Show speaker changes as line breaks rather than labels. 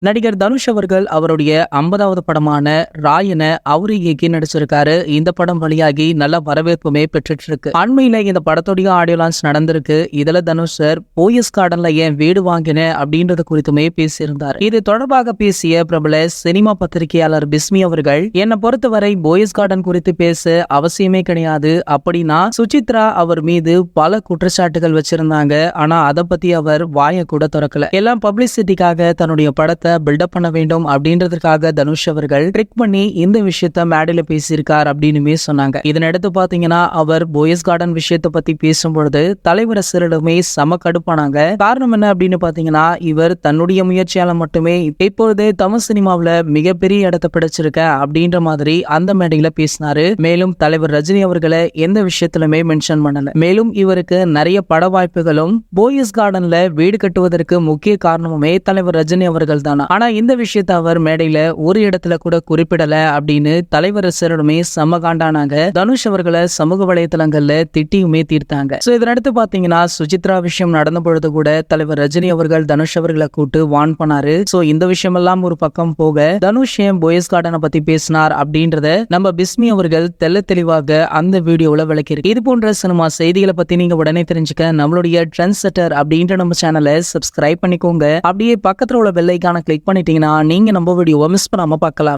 நடிகர் தனுஷ் அவர்கள் அவருடைய 50வது படமான ராயன அவரு இயக்கி நடிச்சிருக்காரு. இந்த படம் வெளியாகி நல்ல வரவேற்புமே பெற்றுட்டு இருக்கு. அண்மையில இந்த படத்துடைய ஆடியோ லான்ச் நடந்திருக்கு. இதுல தனுஷ் சார் போயஸ் கார்டன்ல ஏன் வீடு வாங்கின அப்படின்றது குறித்துமே பேசியிருந்தார். இது தொடர்பாக பேசிய பிரபல சினிமா பத்திரிகையாளர் பிஸ்மி அவர்கள், என்னை பொறுத்தவரை போயஸ் கார்டன் குறித்து பேச அவசியமே கிடையாது. அப்படின்னா சுசித்ரா அவர் மீது பல குற்றச்சாட்டுகள் வச்சிருந்தாங்க. ஆனா அதை பத்தி அவர் வாயை கூட திறக்கல. எல்லாம் பப்ளிசிட்டிக்காக தன்னுடைய படத்தை பில்டப் பண்ண வேண்டும் அப்படின்றதுக்காக தனுஷ் அவர்கள் ட்ரிக் பண்ணி இந்த விஷயத்த மேடையில பேசியிருக்கார் அப்படின்னுமே சொன்னாங்க. இதனடுத்து பாத்தீங்கன்னா அவர் போயஸ் கார்டன் விஷயத்தை பத்தி பேசும்பொழுது தலைவர் ரசிகர்களுமே செம கடுப்பானாங்க. காரணம் என்ன அப்படின்னு பாத்தீங்கன்னா, இவர் தன்னுடைய முயற்சியால மட்டுமே இப்பொழுது தமிழ் சினிமாவில மிகப்பெரிய இடத்தை பிடிச்சிருக்க அப்படின்ற மாதிரி அந்த மேடையில பேசினாரு. மேலும் தலைவர் ரஜினி அவர்களை எந்த விஷயத்திலுமே மென்ஷன் பண்ணல. மேலும் இவருக்கு நிறைய பட வாய்ப்புகளும் போயஸ் கார்டன்ல வீடு கட்டுவதற்கு முக்கிய காரணமுமே தலைவர் ரஜினி அவர்கள் தான். ஆனா இந்த விஷயத்தை அவர் மேடையில ஒரு இடத்துல கூட குறிப்பிடல அப்படின்னு தலைவர் ரசிகர்களுமே செம்ம காண்டானாங்க. தனுஷ் அவர்களை சமூக வலைதளங்கள்ல திட்டியுமே தீர்த்தாங்க. சோ இதனடுத்து பாத்தீங்கன்னா சுசித்ரா விஷயம் நடந்த பொழுது கூட தலைவர் ரஜினி அவர்கள் தனுஷ் அவர்களை கூட்டு வார்ன் பண்ணாரு. சோ இந்த விஷயம் எல்லாம் ஒரு பக்கம் போக தனுஷ் ஏன் போயஸ் கார்டனை பத்தி பேசினார் அப்படின்றத நம்ம பிஸ்மி அவர்கள் தெல்ல தெளிவாக அந்த வீடியோல விளக்கியிருக்கு. இது போன்ற சினிமா செய்திகளை பத்தி நீங்க உடனே தெரிஞ்சுக்க நம்மளுடைய ட்ரெண்ட் செட்டர் அப்படின்ற நம்ம சேனலை சப்ஸ்கிரைப் பண்ணிக்கோங்க. அப்படியே பக்கத்துல உள்ள பெல் ஐகானை கிளிக் பண்ணிட்டீங்கன்னா நீங்க நம்ம வீடியோவை மிஸ் பண்ணாம பார்க்கலாம்.